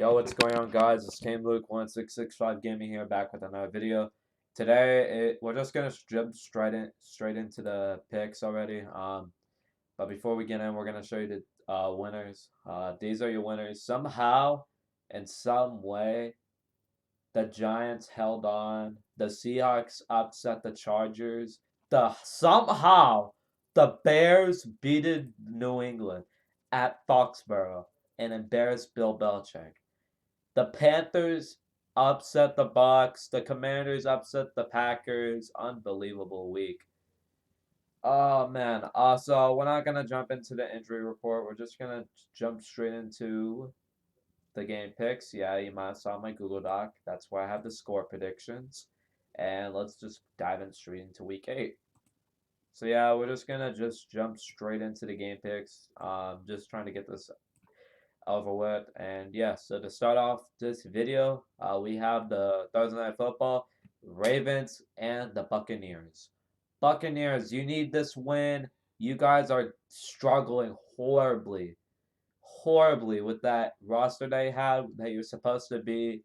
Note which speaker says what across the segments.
Speaker 1: Yo, what's going on, guys? It's Team Luke 1665 Gaming here, back with another video. Today, we're just gonna jump straight into the picks already. But before we get in, we're gonna show you the winners. These are your winners. Somehow, in some way, the Giants held on. The Seahawks upset the Chargers. Somehow the Bears beated New England at Foxborough and embarrassed Bill Belichick. The Panthers upset the Bucks. The Commanders upset the Packers. Unbelievable week. Oh man. So we're not gonna jump into the injury report. We're just gonna jump straight into the game picks. Yeah, you might have saw my Google Doc. That's where I have the score predictions. And let's just dive in straight into week 8. So yeah, we're just gonna jump straight into the game picks. Just trying to get this over with. And yeah, so to start off this video, we have the Thursday Night Football, Ravens, and the Buccaneers. Buccaneers, you need this win. You guys are struggling horribly with that roster they had that you're supposed to be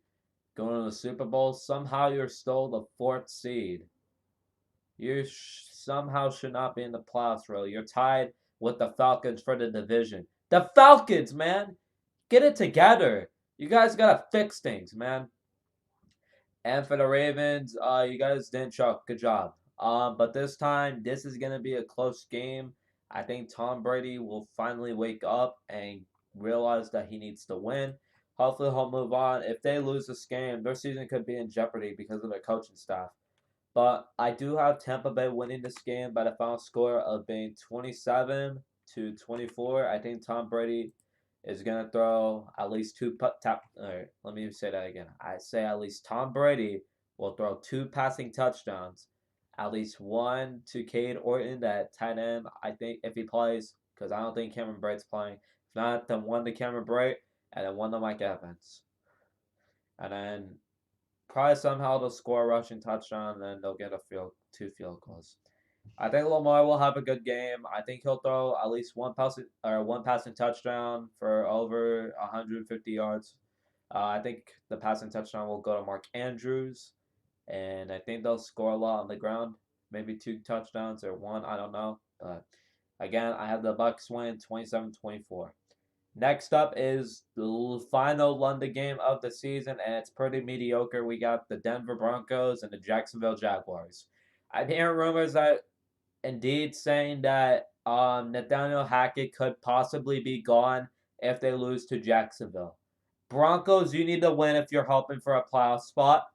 Speaker 1: going to the Super Bowl. Somehow you're still the 4th seed. You somehow should not be in the playoffs, really. You're tied with the Falcons for the division. The Falcons, man! Get it together. You guys gotta fix things, man. And for the Ravens, you guys didn't show. Good job. But this time, this is gonna be a close game. I think Tom Brady will finally wake up and realize that he needs to win. Hopefully, he'll move on. If they lose this game, their season could be in jeopardy because of their coaching staff. But I do have Tampa Bay winning this game by the final score of being 27-24. I think Tom Brady is going to throw at least let me say that again. I say at least Tom Brady will throw 2 passing touchdowns, at least one to Cade Orton, that tight end. I think if he plays, because I don't think Cameron Brate's playing. If not, then one to Cameron Brate and then one to Mike Evans. And then probably somehow they'll score a rushing touchdown and then they'll get two field goals. I think Lamar will have a good game. I think he'll throw at least one passing touchdown for over 150 yards. I think the passing touchdown will go to Mark Andrews, and I think they'll score a lot on the ground. Maybe 2 touchdowns or 1, I don't know. But again, I have the Bucks win 27-24. Next up is the final London game of the season, and it's pretty mediocre. We got the Denver Broncos and the Jacksonville Jaguars. I'm hearing rumors that Indeed saying that Nathaniel Hackett could possibly be gone if they lose to Jacksonville. Broncos, you need to win if you're hoping for a playoff spot.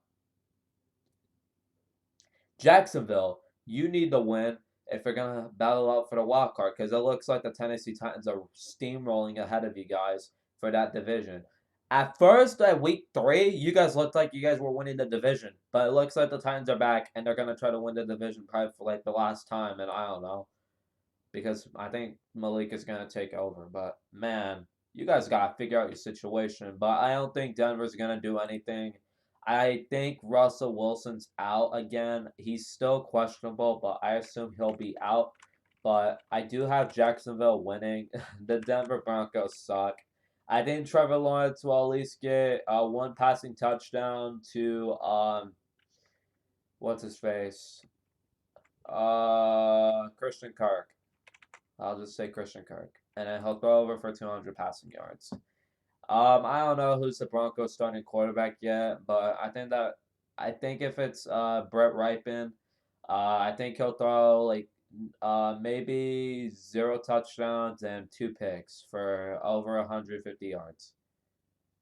Speaker 1: Jacksonville, you need to win if you're going to battle out for the wild card, because it looks like the Tennessee Titans are steamrolling ahead of you guys for that division. At first, at week 3, you guys looked like you guys were winning the division, but it looks like the Titans are back, and they're going to try to win the division probably for like the last time, and I don't know, because I think Malik is going to take over. But man, you guys got to figure out your situation. But I don't think Denver's going to do anything. I think Russell Wilson's out again. He's still questionable, but I assume he'll be out. But I do have Jacksonville winning. The Denver Broncos suck. I think Trevor Lawrence will at least get 1 passing touchdown to what's his face? Christian Kirk. I'll just say Christian Kirk. And then he'll throw over for 200 passing yards. I don't know who's the Broncos starting quarterback yet, but I think if it's Brett Rypien, I think he'll throw like maybe 0 touchdowns and 2 picks for over 150 yards.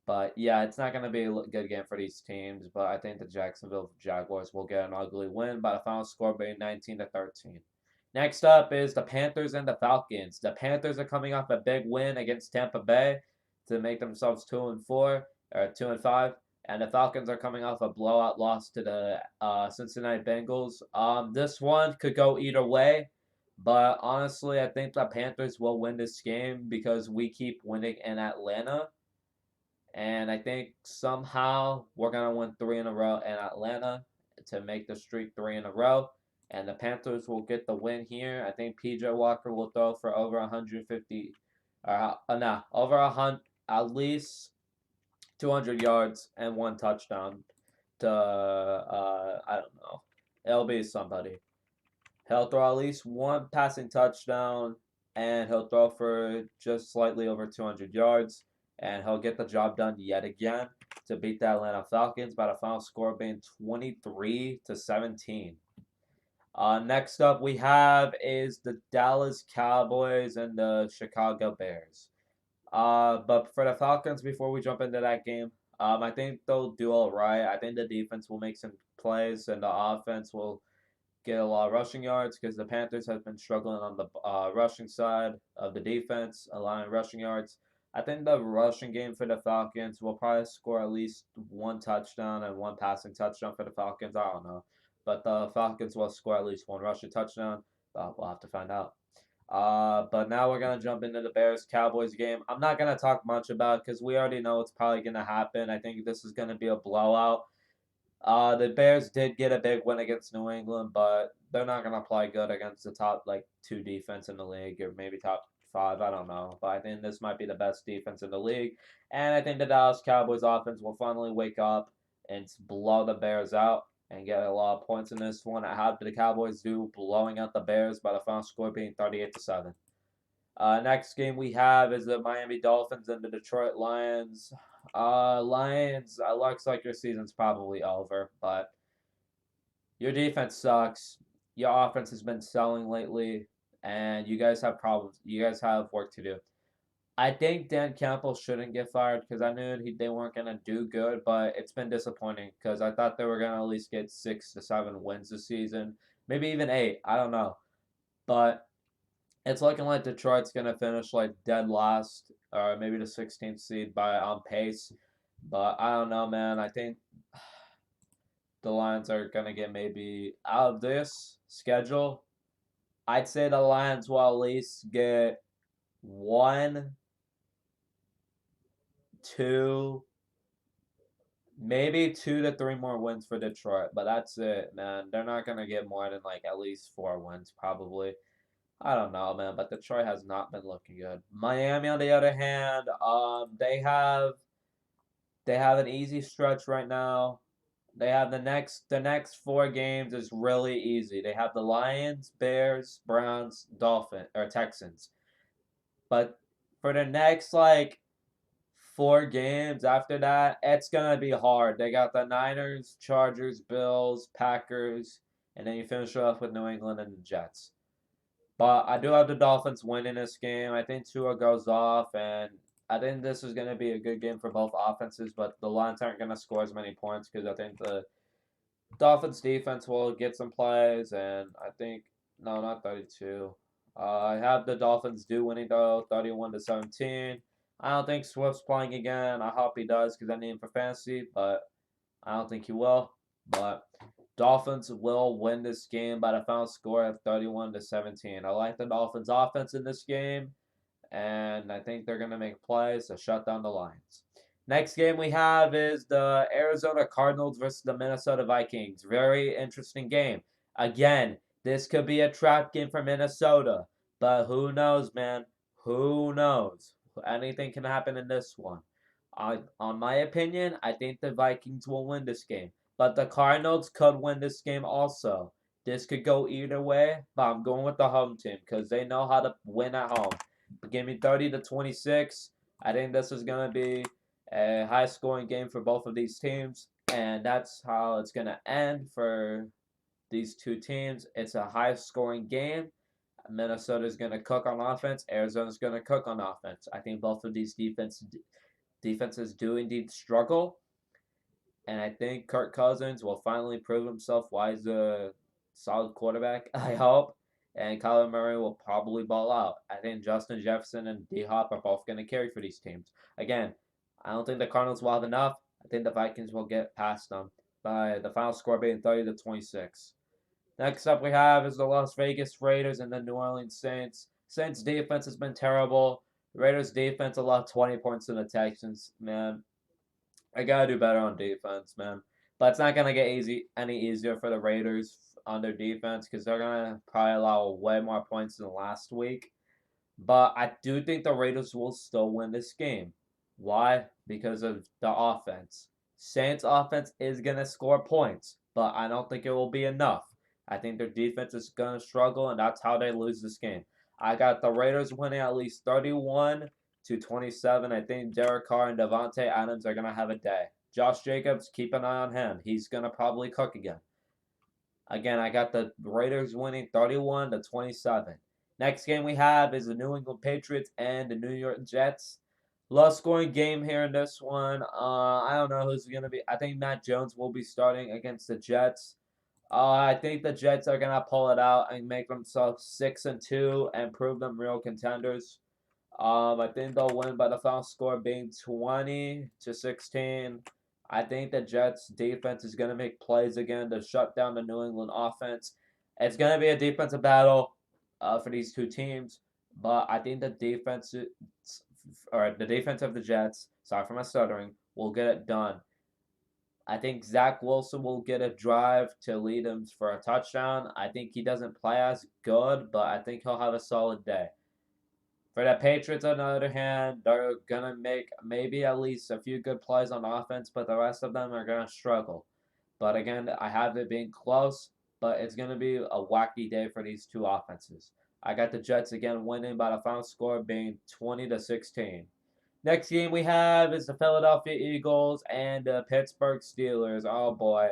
Speaker 1: But yeah, it's not going to be a good game for these teams, but I think the Jacksonville Jaguars will get an ugly win by the final score being 19-13. Next up is the Panthers and the Falcons. The Panthers are coming off a big win against Tampa Bay to make themselves 2-4 or 2-5, and the Falcons are coming off a blowout loss to the Cincinnati Bengals. This one could go either way, but honestly, I think the Panthers will win this game because we keep winning in Atlanta. And I think somehow we're going to win 3 in a row in Atlanta to make the streak 3 in a row. And the Panthers will get the win here. I think PJ Walker will throw for over 150, over 100, at least 200 yards and 1 touchdown to, I don't know. It'll be somebody. He'll throw at least 1 passing touchdown, and he'll throw for just slightly over 200 yards, and he'll get the job done yet again to beat the Atlanta Falcons by the final score being 23-17. Next up we have is the Dallas Cowboys and the Chicago Bears. But for the Falcons, before we jump into that game, I think they'll do all right. I think the defense will make some plays, and the offense will get a lot of rushing yards because the Panthers have been struggling on the rushing side of the defense, allowing rushing yards. I think the rushing game for the Falcons will probably score at least 1 touchdown and 1 passing touchdown for the Falcons. I don't know. But the Falcons will score at least 1 rushing touchdown. But we'll have to find out. But now we're going to jump into the Bears-Cowboys game. I'm not going to talk much about it because we already know what's probably going to happen. I think this is going to be a blowout. The Bears did get a big win against New England, but they're not going to play good against the top, 2 defense in the league, or maybe top 5, I don't know. But I think this might be the best defense in the league. And I think the Dallas Cowboys offense will finally wake up and blow the Bears out and get a lot of points in this one. How did the Cowboys do, blowing out the Bears by the final score being 38-7. Next game we have is the Miami Dolphins and the Detroit Lions. Lions, looks like your season's probably over, but your defense sucks. Your offense has been selling lately, and you guys have problems. You guys have work to do. I think Dan Campbell shouldn't get fired because I knew they weren't going to do good, but it's been disappointing because I thought they were going to at least get 6 to 7 wins this season, maybe even 8. I don't know. But it's looking like Detroit's going to finish dead last, or maybe the 16th seed on pace. But I don't know, man. I think the Lions are going to get maybe out of this schedule. I'd say the Lions will at least get 1, 2, maybe 2 to 3 more wins for Detroit. But that's it, man. They're not going to get more than at least 4 wins, probably. I don't know, man, but Detroit has not been looking good. Miami, on the other hand, they have an easy stretch right now. They have the next 4 games is really easy. They have the Lions, Bears, Browns, Dolphins, or Texans. But for the next 4 games after that, it's gonna be hard. They got the Niners, Chargers, Bills, Packers, and then you finish off with New England and the Jets. But I do have the Dolphins winning this game. I think Tua goes off, and I think this is going to be a good game for both offenses, but the Lions aren't going to score as many points because I think the Dolphins defense will get some plays, and I think, no, not 32. I have the Dolphins winning though, 31-17. I don't think Swift's playing again. I hope he does because I need him for fantasy, but I don't think he will. But Dolphins will win this game by the final score of 31-17. I like the Dolphins offense in this game, and I think they're going to make plays to shut down the Lions. Next game we have is the Arizona Cardinals versus the Minnesota Vikings. Very interesting game. Again, this could be a trap game for Minnesota, but who knows, man? Who knows? Anything can happen in this one. On my opinion, I think the Vikings will win this game. But the Cardinals could win this game also. This could go either way, but I'm going with the home team because they know how to win at home. Give me 30-26. I think this is going to be a high-scoring game for both of these teams, and that's how it's going to end for these 2 teams. It's a high-scoring game. Minnesota's going to cook on offense. Arizona's going to cook on offense. I think both of these defenses do indeed struggle. And I think Kirk Cousins will finally prove himself why he's a solid quarterback, I hope. And Kyler Murray will probably ball out. I think Justin Jefferson and D-Hop are both going to carry for these teams. Again, I don't think the Cardinals will have enough. I think the Vikings will get past them by the final score being 30-26. Next up we have is the Las Vegas Raiders and the New Orleans Saints. Saints defense has been terrible. Raiders defense allowed 20 points to the Texans. Man, I gotta do better on defense, man. But it's not gonna get any easier for the Raiders on their defense because they're gonna probably allow way more points than last week. But I do think the Raiders will still win this game. Why? Because of the offense. Saints offense is going to score points, but I don't think it will be enough. I think their defense is going to struggle, and that's how they lose this game. I got the Raiders winning at least 31-27. I think Derek Carr and Davante Adams are going to have a day. Josh Jacobs, keep an eye on him. He's going to probably cook again. Again, I got the Raiders winning 31-27. Next game we have is the New England Patriots and the New York Jets. Low scoring game here in this one. I don't know who's going to be. I think Matt Jones will be starting against the Jets. I think the Jets are going to pull it out and make themselves 6-2 and prove them real contenders. I think they'll win by the final score being 20-16. I think the Jets defense is going to make plays again to shut down the New England offense. It's going to be a defensive battle for these two teams, but I think the defense of the Jets, sorry for my stuttering, will get it done. I think Zach Wilson will get a drive to lead him for a touchdown. I think he doesn't play as good, but I think he'll have a solid day. For the Patriots, on the other hand, they're going to make maybe at least a few good plays on offense, but the rest of them are going to struggle. But again, I have it being close, but it's going to be a wacky day for these two offenses. I got the Jets again winning by the final score being 20-16. Next game we have is the Philadelphia Eagles and the Pittsburgh Steelers. Oh boy.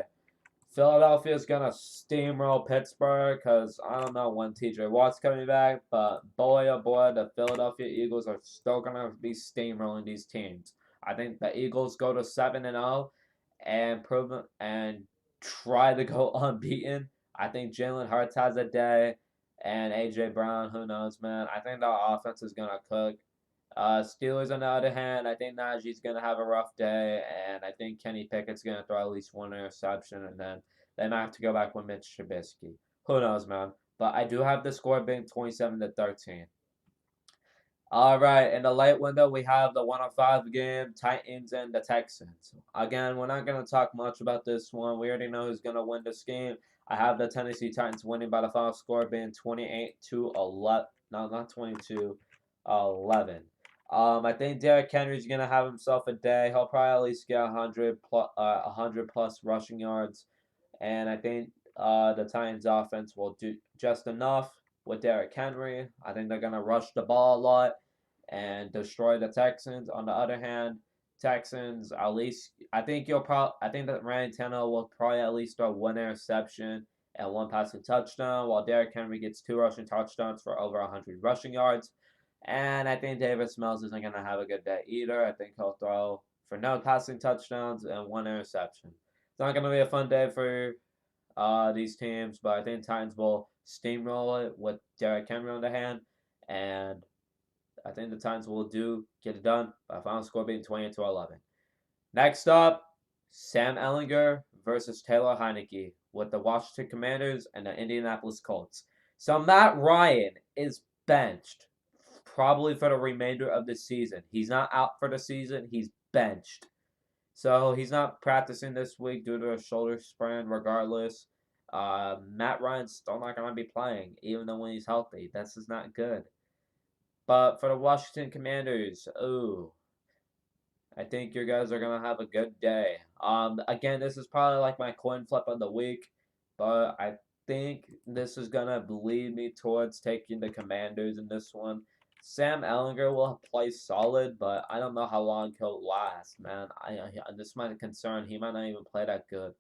Speaker 1: Philadelphia's going to steamroll Pittsburgh because I don't know when TJ Watt's coming back, but boy, oh boy, the Philadelphia Eagles are still going to be steamrolling these teams. I think the Eagles go to 7-0 and prove and try to go unbeaten. I think Jalen Hurts has a day, and AJ Brown, who knows, man. I think the offense is going to cook. Steelers, on the other hand, I think Najee's going to have a rough day, and I think Kenny Pickett's going to throw at least one interception, and then they might have to go back with Mitch Trubisky. Who knows, man? But I do have the score being 27-13. All right, in the late window, we have the 105 game, Titans and the Texans. Again, we're not going to talk much about this one. We already know who's going to win this game. I have the Tennessee Titans winning by the final score being 28-11. No, not 22, 11. I think Derrick Henry's gonna have himself a day. He'll probably at least get 100 plus rushing yards, and I think the Titans offense will do just enough with Derrick Henry. I think they're gonna rush the ball a lot and destroy the Texans. On the other hand, Texans at least I think that Ryan Tannehill will probably at least throw one interception and one passing touchdown, while Derrick Henry gets two rushing touchdowns for over 100 rushing yards. And I think Davis Mills isn't going to have a good day either. I think he'll throw for no passing touchdowns and one interception. It's not going to be a fun day for these teams, but I think Titans will steamroll it with Derrick Henry on the hand. And I think the Titans will get it done by final score being 20-11. Next up, Sam Ehlinger versus Taylor Heinicke with the Washington Commanders and the Indianapolis Colts. So Matt Ryan is benched probably for the remainder of the season. He's not out for the season. He's benched. So he's not practicing this week due to a shoulder sprain regardless. Matt Ryan's still not going to be playing, even though when he's healthy. This is not good. But for the Washington Commanders, I think you guys are going to have a good day. Again, this is probably like my coin flip of the week, but I think this is going to lead me towards taking the Commanders in this one. Sam Ehlinger will play solid, but I don't know how long he'll last, man. This is my concern. He might not even play that good.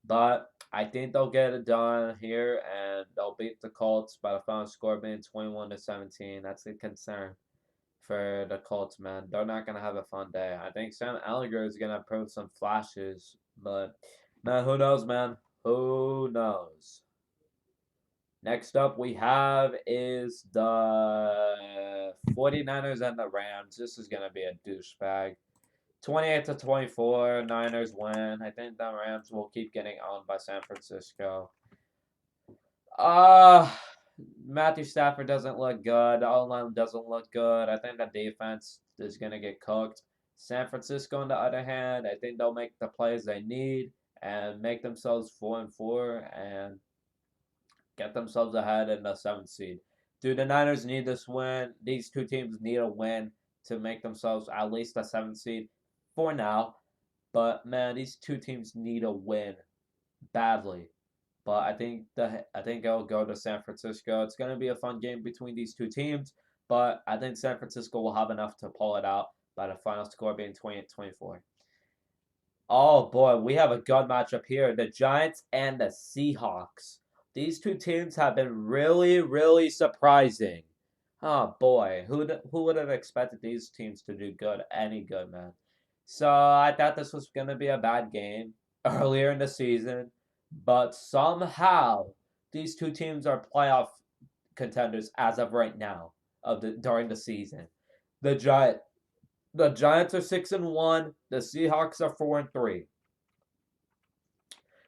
Speaker 1: But I think they'll get it done here, and they'll beat the Colts by the final score being 21-17. That's a concern for the Colts, man. They're not going to have a fun day. I think Sam Ehlinger is going to prove some flashes, but, man, who knows, man? Who knows? Next up we have is the 49ers and the Rams. This is going to be a douchebag. 28-24, Niners win. I think the Rams will keep getting owned by San Francisco. Matthew Stafford doesn't look good. The O-line doesn't look good. I think the defense is going to get cooked. San Francisco, on the other hand, I think they'll make the plays they need and make themselves 4-4 and get themselves ahead in the 7th seed. Dude, the Niners need this win. These two teams need a win to make themselves at least a 7th seed for now. But man, these two teams need a win badly. But I think it'll go to San Francisco. It's going to be a fun game between these two teams, but I think San Francisco will have enough to pull it out by the final score being 28-24. Oh boy, we have a good matchup here. The Giants and the Seahawks. These two teams have been really, really surprising. Oh boy, who would have expected these teams to do any good, man? So I thought this was gonna be a bad game earlier in the season, but somehow these two teams are playoff contenders as of right now during the season. The Giant the Giants are 6-1. The Seahawks are 4-3.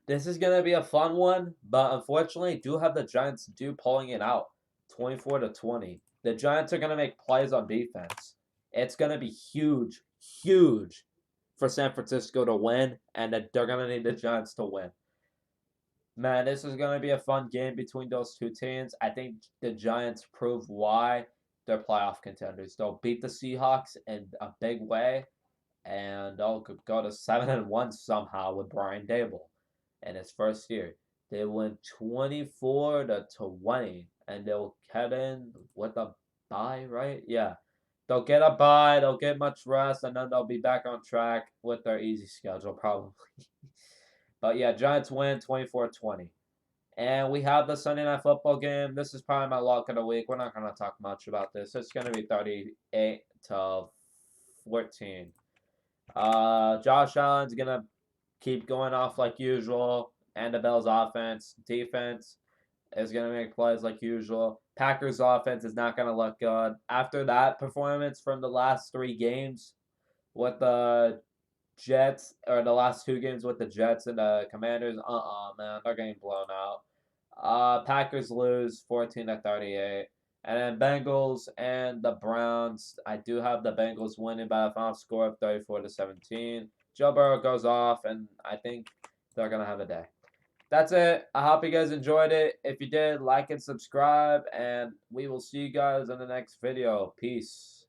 Speaker 1: This is gonna be a fun one, but unfortunately, do have the Giants pulling it out, 24-20. The Giants are gonna make plays on defense. It's gonna be huge, huge for San Francisco to win, and they're gonna need the Giants to win. Man, this is gonna be a fun game between those two teams. I think the Giants prove why they're playoff contenders. They'll beat the Seahawks in a big way, and they'll go to 7-1 somehow with Brian Daboll in his first year. They win 24-20, and they'll head in with a bye, right? Yeah. They'll get a bye, they'll get much rest, and then they'll be back on track with their easy schedule, probably. But yeah, Giants win 24-20. And we have the Sunday Night Football game. This is probably my lock of the week. We're not going to talk much about this. It's going to be 38-14. Josh Allen's going to keep going off like usual. And the Bills' defense is going to make plays like usual. Packers' offense is not going to look good. After that performance from the last 3 games with the Jets, or the last 2 games with the Jets and the Commanders, man, they're getting blown out. Packers lose 14-38. And then Bengals and the Browns. I do have the Bengals winning by a final score of 34-17. Joe Burrow goes off, and I think they're going to have a day. That's it. I hope you guys enjoyed it. If you did, like and subscribe, and we will see you guys in the next video. Peace.